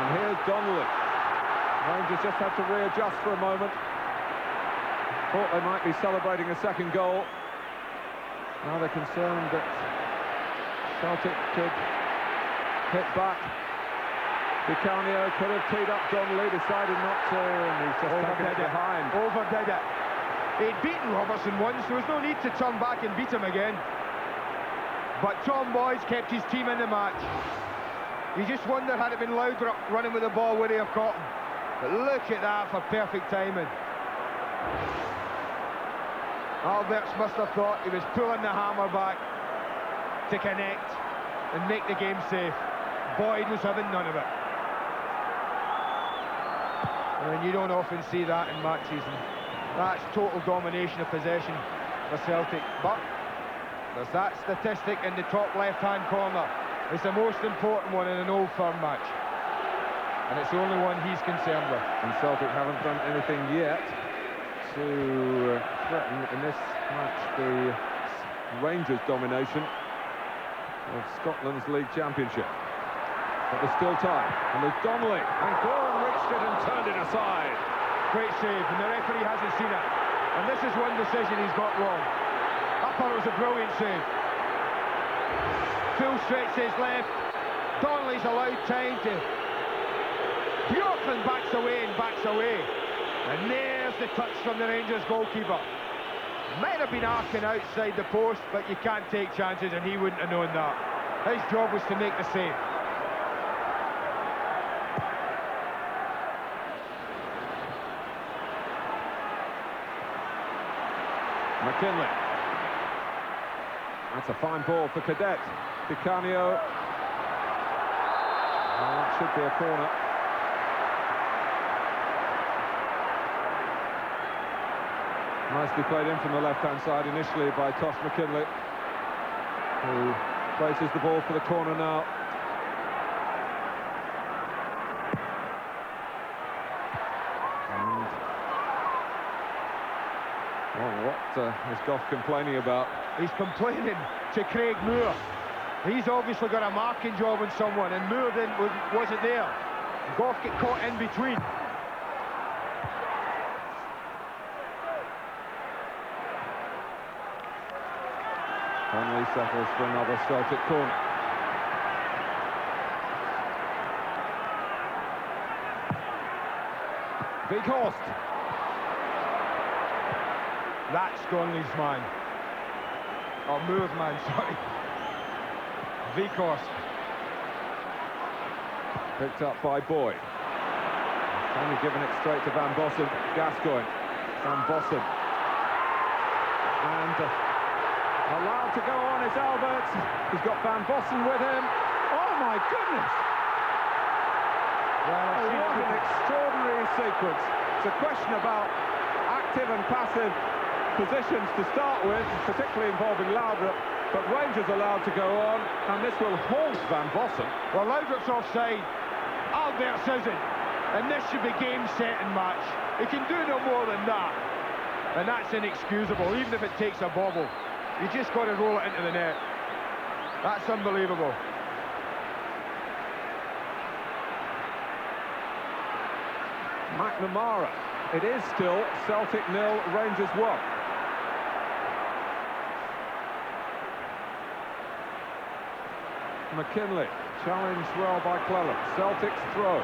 And here's Donnelly. Rangers just had to readjust for a moment. Thought they might be celebrating a second goal. Now they're concerned that Celtic could hit back. Bicanio could have teed up Donnelly, decided not to, and he's just taken it behind. Overdid it. He'd beaten Robertson once, there was no need to turn back and beat him again. But Tom Boyes kept his team in the match. You just wonder, had it been Laudrup running with the ball, would he have caught him? But look at that for perfect timing. Alberts must have thought he was pulling the hammer back to connect and make the game safe. Boyd was having none of it. And you don't often see that in matches. That's total domination of possession for Celtic. But there's that statistic in the top left-hand corner. It's the most important one in an Old Firm match. And it's the only one he's concerned with. And Celtic haven't done anything yet to threaten in this match the Rangers' domination of Scotland's League Championship. But there's still time, and there's Donnelly, and Goran reached it and turned it aside. Great save, and the referee hasn't seen it. And this is one decision he's got wrong. I thought it was a brilliant save. Full stretch his left. Donnelly's allowed time to... Bjorkman backs away and backs away. And there's the touch from the Rangers goalkeeper. Might have been arcing outside the post, but you can't take chances, and he wouldn't have known that. His job was to make the save. McKinley. That's a fine ball for Cadet. Bicanio. Well, that should be a corner. Nicely played in from the left-hand side initially by Tosh McKinley, who places the ball for the corner now. What is Gough complaining about? He's complaining to Craig Moore. He's obviously got a marking job on someone, and Moore wasn't there. Gough get caught in between. Donnelly settles for another Celtic corner. Weghorst. That's Donnelly's man. Or Moore's man, sorry. Weghorst. Picked up by Boyd. Only given it straight to Van Bossen. Gascoigne. Van Bossen. And allowed to go on is Alberts. He's got Van Bossen with him. Oh my goodness! Well, what an extraordinary sequence. It's a question about active and passive positions to start with, particularly involving Laudrup, but Rangers allowed to go on, and this will haunt Van Bossen. Well, Laudrup's offside, Alberts isn't, and this should be game, set and match. He can do no more than that, and that's inexcusable, even if it takes a bobble. You just got to roll it into the net. That's unbelievable. McNamara. It is still Celtic 0, Rangers 1. McKinley, challenged well by Cleland. Celtic's throw.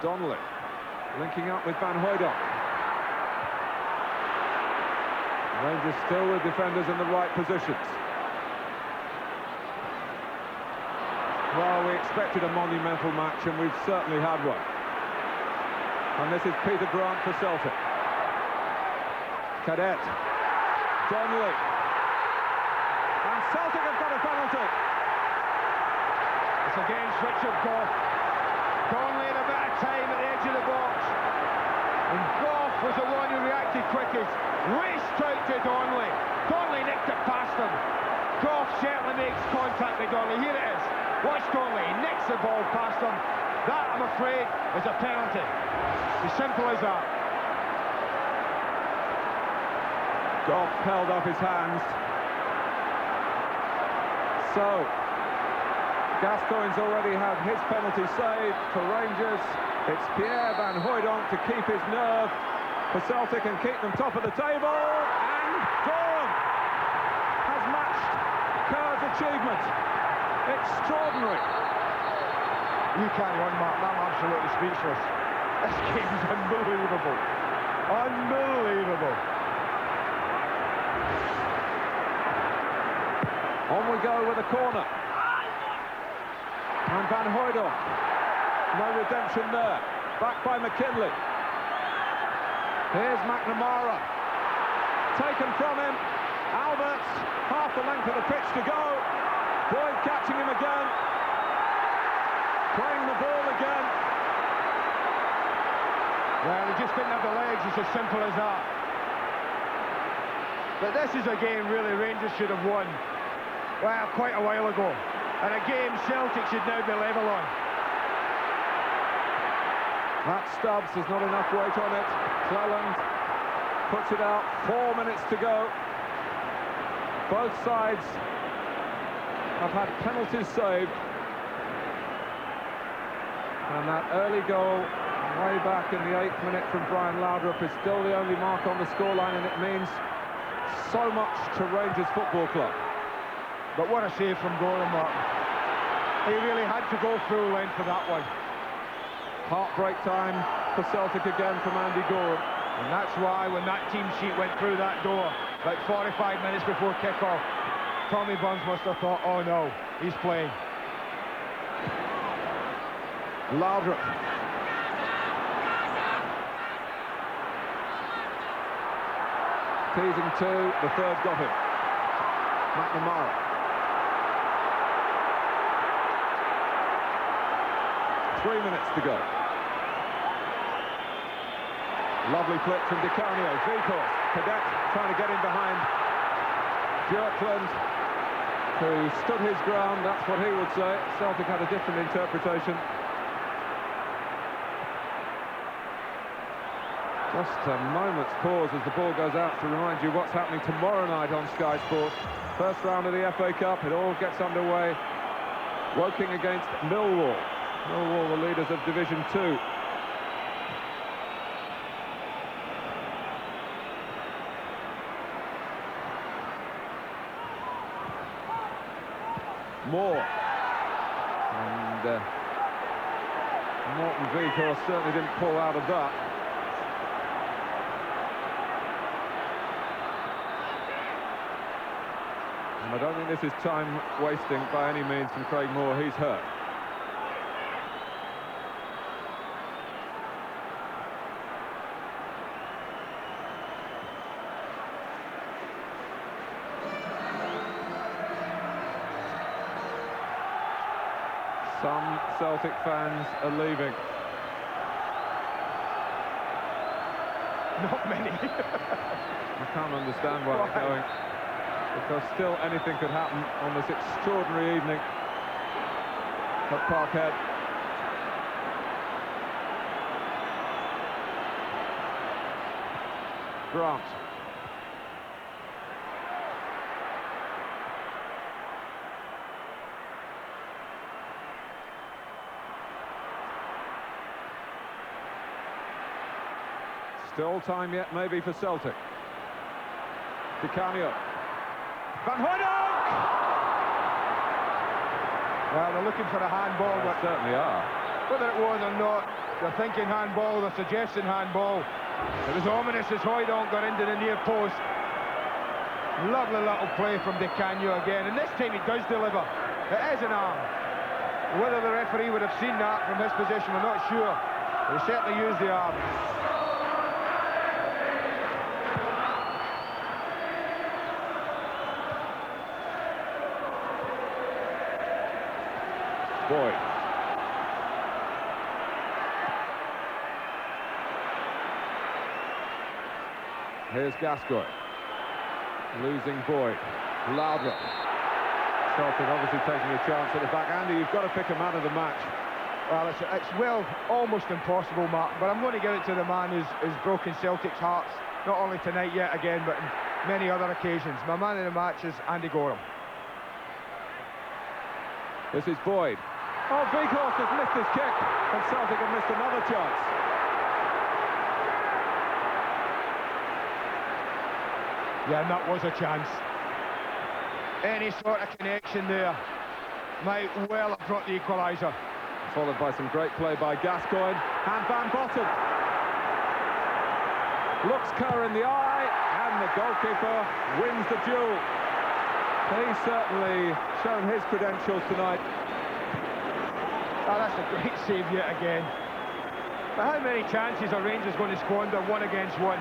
Donnelly, linking up with Van Hooydonk. Rangers still with defenders in the right positions. Well, we expected a monumental match, and we've certainly had one. And this is Peter Grant for Celtic. Cadet. Donnelly. And Celtic have got a penalty. It's against Richard Gough. Donnelly had a bit of time at the edge of the box. And Gough was the one who reacted quickest. Raced out to Donnelly. Donnelly nicked it past him. Gough certainly makes contact with Donnelly. Here it is. Watch Donnelly. He nicks the ball past him. That, I'm afraid, is a penalty. As simple as that. Gough held up his hands. So, Gascoigne's already had his penalty saved for Rangers. It's Pierre Van Hooijdonk to keep his nerve for Celtic and keep them top of the table. And Gorham has matched Kerr's achievement. Extraordinary. You carry on, Mark. I'm absolutely speechless. This game is unbelievable. Unbelievable. On we go with a corner. And Van Hooijdonk. No redemption there. Back by McKinley. Here's McNamara. Taken from him. Alberts, half the length of the pitch to go. Boyd catching him again. Playing the ball again. Well, he just didn't have the legs, it's as simple as that. But this is a game, really, Rangers should have won. Well, quite a while ago. And a game Celtic should now be level on. That Stubbs, there's not enough weight on it. Cleland puts it out, 4 minutes to go. Both sides have had penalties saved. And that early goal, way back in the 8th minute from Brian Laudrup, is still the only mark on the scoreline, and it means so much to Rangers Football Club. But what a save from Gorham, Martin. He really had to go full length for that one. Heartbreak time for Celtic again from Andy Gorham. And that's why when that team sheet went through that door, like 45 minutes before kick-off, Tommy Burns must have thought, oh no, he's playing. Laudrup. Teasing two, the third got him. McNamara. Three minutes to go. Lovely flick from Di Canio. Vickers, Cadet trying to get in behind Björklund, who stood his ground, that's what he would say. Celtic had a different interpretation. Just a moment's pause as the ball goes out to remind you what's happening tomorrow night on Sky Sports. First round of the FA Cup, it all gets underway. Woking against Millwall. Millwall, the leaders of Division 2. Moore. And Morton Vickers certainly didn't pull out of that. And I don't think this is time wasting by any means from Craig Moore. He's hurt. Some Celtic fans are leaving. Not many. I can't understand why they're going. Because still anything could happen on this extraordinary evening at Parkhead. Grant. Still time yet, maybe, for Celtic. Di Canio. Van Hooijdonk! Well, they're looking for a handball, They but certainly are. whether it was or not, they're thinking handball, they're suggesting handball. It was ominous as Hooijdonk got into the near post. Lovely little play from Di Canio again, and this time he does deliver. It is an arm. Whether the referee would have seen that from his position, we're not sure. He certainly used the arm. Boyd. Here's Gascoigne. Losing Boyd. Laudrup. Celtic obviously taking a chance at the back. Andy, you've got to pick a man of the match. Well, it's well, almost impossible, Mark, but I'm going to give it to the man who's broken Celtic's hearts, not only tonight yet again, but in many other occasions. My man of the match is Andy Gorham. This is Boyd. Oh, Weghorst has missed his kick, and Celtic have missed another chance. Yeah, and that was a chance. Any sort of connection there might well have brought the equaliser. Followed by some great play by Gascoigne, and Van Botten looks Kerr in the eye, and the goalkeeper wins the duel. He's certainly shown his credentials tonight. Oh, that's a great save yet again. But how many chances are Rangers going to squander one against one?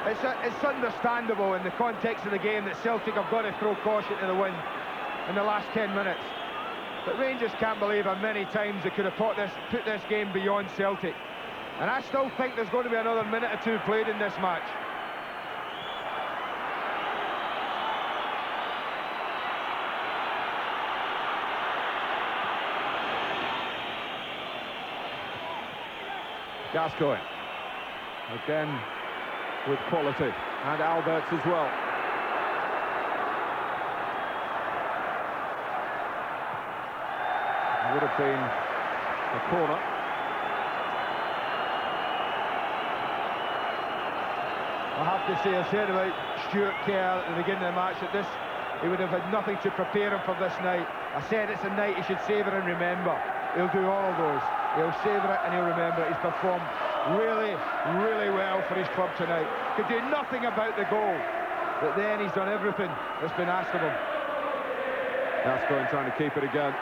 It's understandable in the context of the game that Celtic have got to throw caution to the wind in the last 10 minutes. But Rangers can't believe how many times they could have put this game beyond Celtic. And I still think there's going to be another minute or two played in this match. Gascoigne, again with quality, and Alberts as well. It would have been a corner. I have to say, I said about Stuart Kerr at the beginning of the match that he would have had nothing to prepare him for this night. I said it's a night he should savour and remember. He'll do all of those. He'll savour it and he'll remember it. He's performed really, really well for his club tonight. Could do nothing about the goal, but then he's done everything that's been asked of him. Gascoigne trying to keep it again,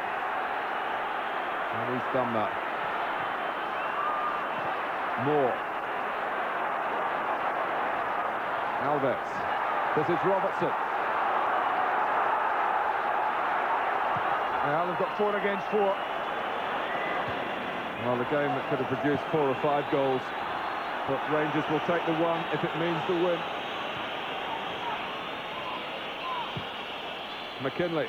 and he's done that. Moore. Alberts. This is Robertson. Well, they've got 4 against 4. Well, the game that could have produced 4 or 5 goals, but Rangers will take the one if it means the win. McKinley.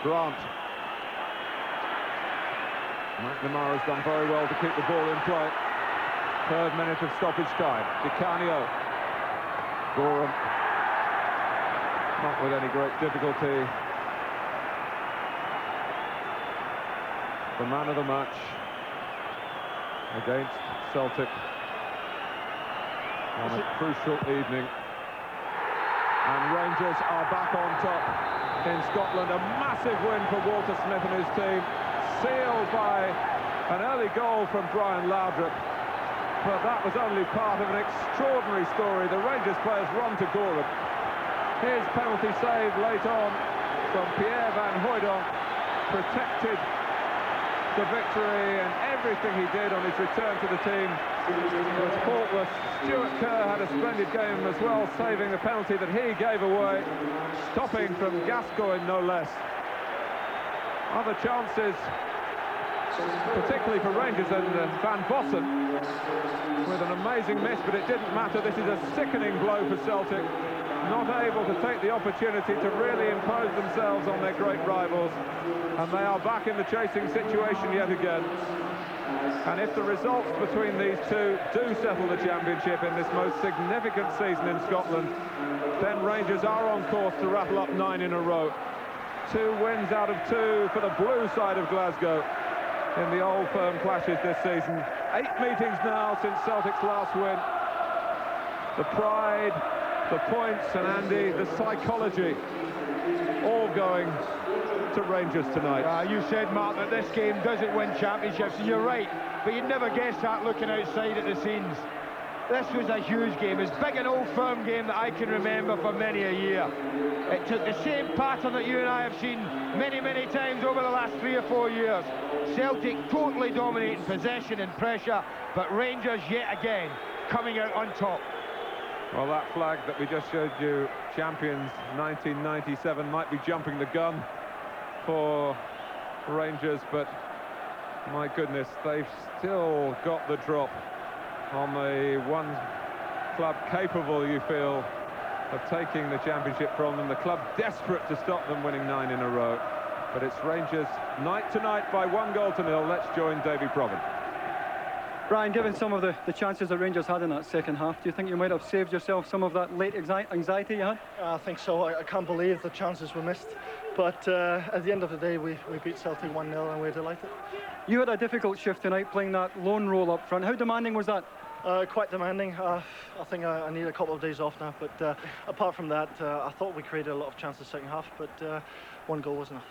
Grant. McNamara has done very well to keep the ball in play. 3rd minute of stoppage time. Di Canio. Gorham. Not with any great difficulty. The man of the match against Celtic on a crucial evening. And Rangers are back on top in Scotland. A massive win for Walter Smith and his team, sealed by an early goal from Brian Laudrup. But that was only part of an extraordinary story. The Rangers players run to Gorham. His penalty save late on from Pierre Van Hooydonk protected the victory, and everything he did on his return to the team was faultless. Stuart Kerr had a splendid game as well, saving the penalty that he gave away, stopping from Gascoigne no less. Other chances, particularly for Rangers, and Van Bossen with an amazing miss, but it didn't matter. This is a sickening blow for Celtic, not able to take the opportunity to really impose themselves on their great rivals, and they are back in the chasing situation yet again. And if the results between these two do settle the championship in this most significant season in Scotland, then Rangers are on course to rattle up 9 in a row. 2 wins out of 2 for the blue side of Glasgow in the Old Firm clashes this season. 8 meetings now since Celtic's last win. The pride, the points, and Andy, the psychology, all going to Rangers tonight. You said, Mark, that this game doesn't win championships, and you're right, but you'd never guess that looking outside at the scenes. This was a huge game, as big an Old Firm game that I can remember for many a year. It took the same pattern that you and I have seen many, many times over the last 3 or 4 years. Celtic totally dominating possession and pressure, but Rangers yet again coming out on top. Well, that flag that we just showed you, champions 1997, might be jumping the gun for Rangers, but my goodness, they've still got the drop on the one club capable, you feel, of taking the championship from them. The club desperate to stop them winning 9 in a row. But it's Rangers night tonight by 1-0. Let's join Davy Provan. Brian, given some of the chances that Rangers had in that second half, do you think you might have saved yourself some of that late anxiety you had? I think so. I can't believe the chances were missed. But at the end of the day, we beat Celtic 1-0 and we're delighted. You had a difficult shift tonight playing that lone role up front. How demanding was that? Quite demanding. I think I need a couple of days off now. But apart from that, I thought we created a lot of chances second half, but one goal was enough.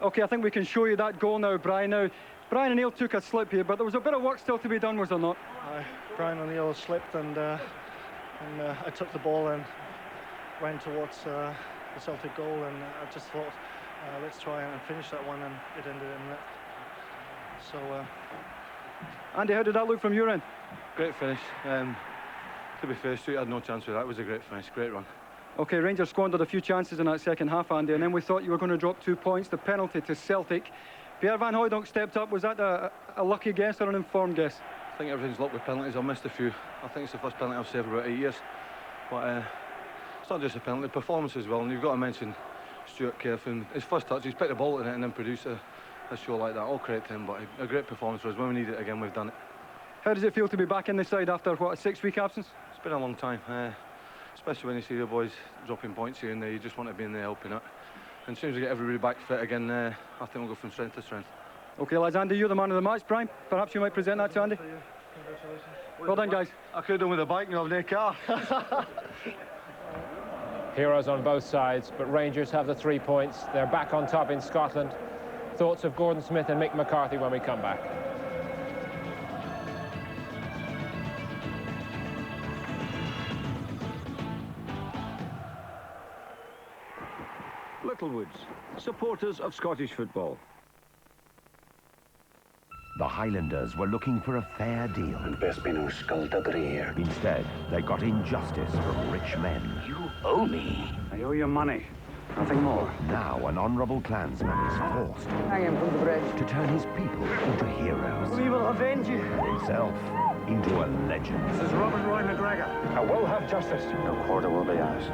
OK, I think we can show you that goal now, Brian. Now, Brian O'Neill took a slip here, but there was a bit of work still to be done, was there not? Brian O'Neill slipped and I took the ball and ran towards the Celtic goal, and I just thought, let's try and finish that one, and it ended in net. So, Andy, how did that look from your end? Great finish. To be fair, Stuart had no chance with that. It was a great finish, great run. OK, Rangers squandered a few chances in that second half, Andy, and then we thought you were going to drop 2 points, the penalty to Celtic. Pierre Van Hooijdonk stepped up. Was that a lucky guess or an informed guess? I think everything's luck with penalties. I've missed a few. I think it's the first penalty I've saved for about 8 years. But it's not just a penalty, performance as well. And you've got to mention Stuart Kerfin. His first touch, he's picked the ball in it and then produced a show like that. All credit to him, but a great performance for us. When we need it again, we've done it. How does it feel to be back in the side after, what, a 6-week absence? It's been a long time, especially when you see the boys dropping points here and there. You just want to be in there helping out. And as soon as we get everybody back fit again, I think we'll go from strength to strength. OK, lads, Andy, you're the man of the match. Brian, perhaps you might present that to Andy. congratulations. Well done, guys. I could have done with a bike, no car. Heroes on both sides, but Rangers have the 3 points. They're back on top in Scotland. Thoughts of Gordon Smith and Mick McCarthy when we come back. Littlewoods, supporters of Scottish football. The Highlanders were looking for a fair deal. Best be no skullduggery here. Instead, they got injustice from rich men. You owe me. I owe you money, nothing more. Now an honourable clansman is forced Hang him from the bridge. to turn his people into heroes. We will avenge you. And himself into a legend. This is Robert Roy McGregor. I will have justice. No quarter will be ours.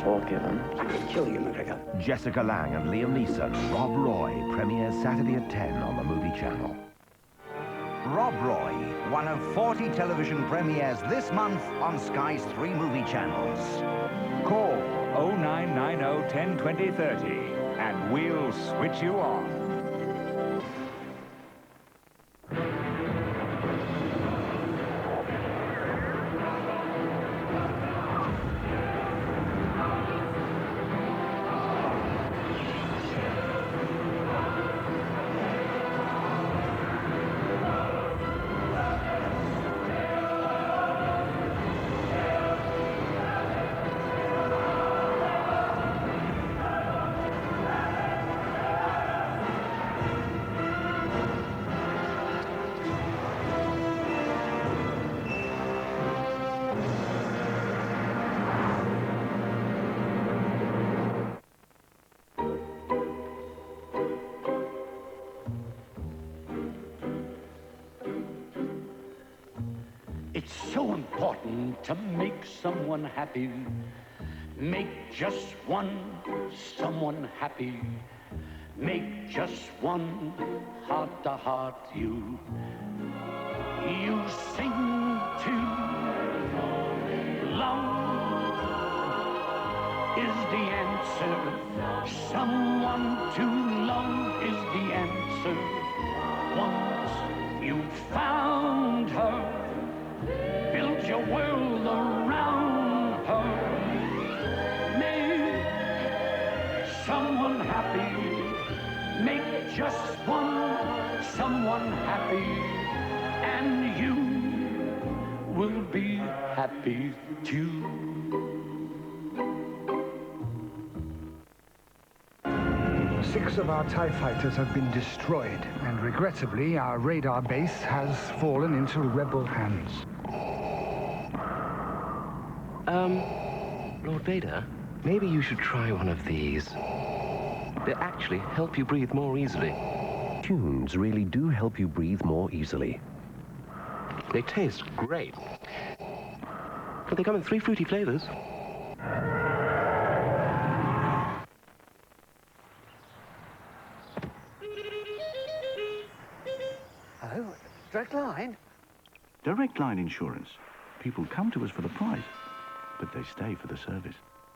All given. I will kill you, McGregor. Jessica Lange and Liam Neeson, Rob Roy, premieres Saturday at 10 on the Movie Channel. Rob Roy, one of 40 television premieres this month on Sky's 3 movie channels. Call 0990 10 20 30 and we'll switch you on. It's so important to make someone happy. Make just one someone happy. Make just one heart-to-heart you. You sing to love is the answer. Someone to love is the answer. Once you've found her, build your world around her. Make someone happy. Make just one someone happy. And you will be happy too. 6 of our TIE fighters have been destroyed, and regrettably, our radar base has fallen into rebel hands. Lord Vader, maybe you should try one of these. They actually help you breathe more easily. Tunes really do help you breathe more easily. They taste great. But they come in 3 fruity flavors. Oh, direct line? Direct line insurance. People come to us for the price, but they stay for the service.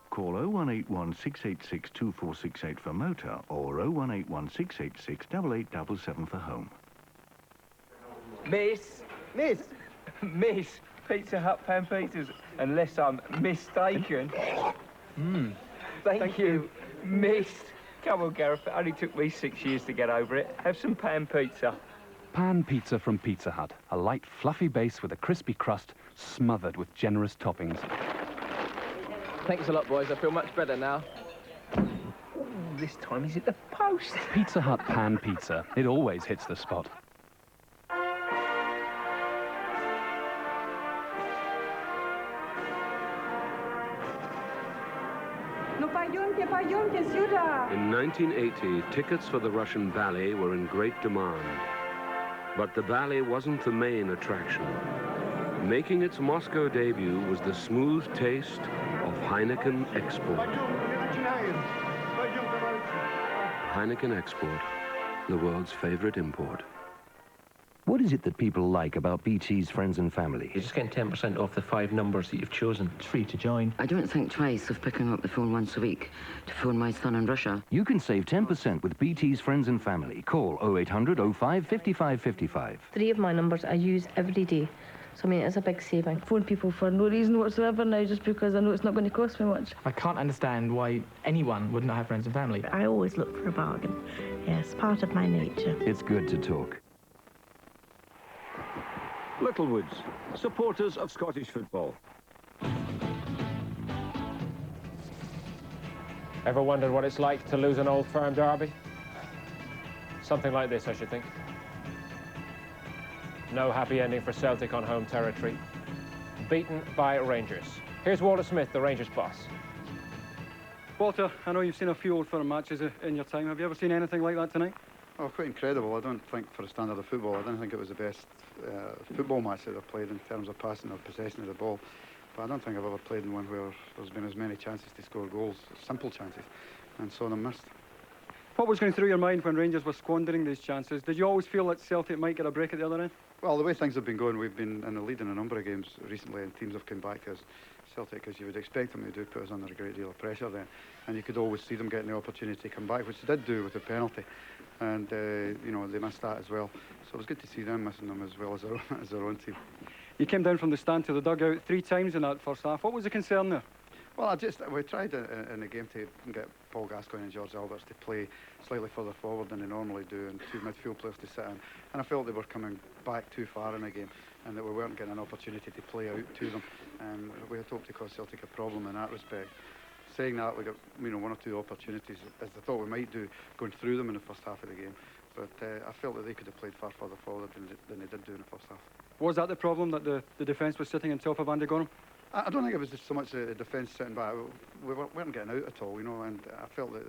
Call 0181 686 2468 for motor or 0181 686 8877 for home. Miss, Pizza Hut pan pizzas, unless I'm mistaken. Thank you, Miss. Come on, Gareth, it only took me 6 years to get over it. Have some pan pizza. Pan pizza from Pizza Hut. A light, fluffy base with a crispy crust smothered with generous toppings. Thanks a lot, boys. I feel much better now. Ooh, this time he's at the post. Pizza Hut pan pizza. It always hits the spot. In 1980, tickets for the Russian ballet were in great demand. But the ballet wasn't the main attraction. Making its Moscow debut was the smooth taste of Heineken Export. Heineken Export, the world's favorite import. What is it that people like about BT's Friends and Family? You're just getting 10% off the 5 numbers that you've chosen. It's free to join. I don't think twice of picking up the phone once a week to phone my son in Russia. You can save 10% with BT's Friends and Family. Call 0800 05 55 55. 3 of my numbers I use every day. So, I mean, it's a big saving. I phone people for no reason whatsoever now, just because I know it's not going to cost me much. I can't understand why anyone would not have friends and family. I always look for a bargain. Yes, part of my nature. It's good to talk. Littlewoods, supporters of Scottish football. Ever wondered what it's like to lose an Old Firm derby? Something like this, I should think. No happy ending for Celtic on home territory. Beaten by Rangers. Here's Walter Smith, the Rangers boss. Walter, I know you've seen a few Old Firm matches in your time. Have you ever seen anything like that tonight? Oh, quite incredible. I don't think, for a standard of football, I don't think it was the best football match that I've played in terms of passing or possession of the ball. But I don't think I've ever played in one where there's been as many chances to score goals, simple chances, and saw them missed. What was going through your mind when Rangers were squandering these chances? Did you always feel that Celtic might get a break at the other end? Well, the way things have been going, we've been in the lead in a number of games recently, and teams have come back to us. Celtic, as you would expect them to do, put us under a great deal of pressure then. And you could always see them getting the opportunity to come back, which they did do with the penalty. And, you know, they missed that as well. So it was good to see them missing them as well as their own team. You came down from the stand to the dugout 3 times in that first half. What was the concern there? Well, we tried in the game to get Paul Gascoigne and George Alberts to play slightly further forward than they normally do, and 2 midfield players to sit in. And I felt they were coming back too far in the game, and that we weren't getting an opportunity to play out to them. And we had hoped to cause Celtic a problem in that respect. Saying that, we got 1 or 2 opportunities, as I thought we might do, going through them in the first half of the game. But I felt that they could have played far further forward than they did do in the first half. Was that the problem, that the defence was sitting on top of Andy Gorham? I don't think it was just so much the defence sitting back. We weren't getting out at all, you know, and I felt that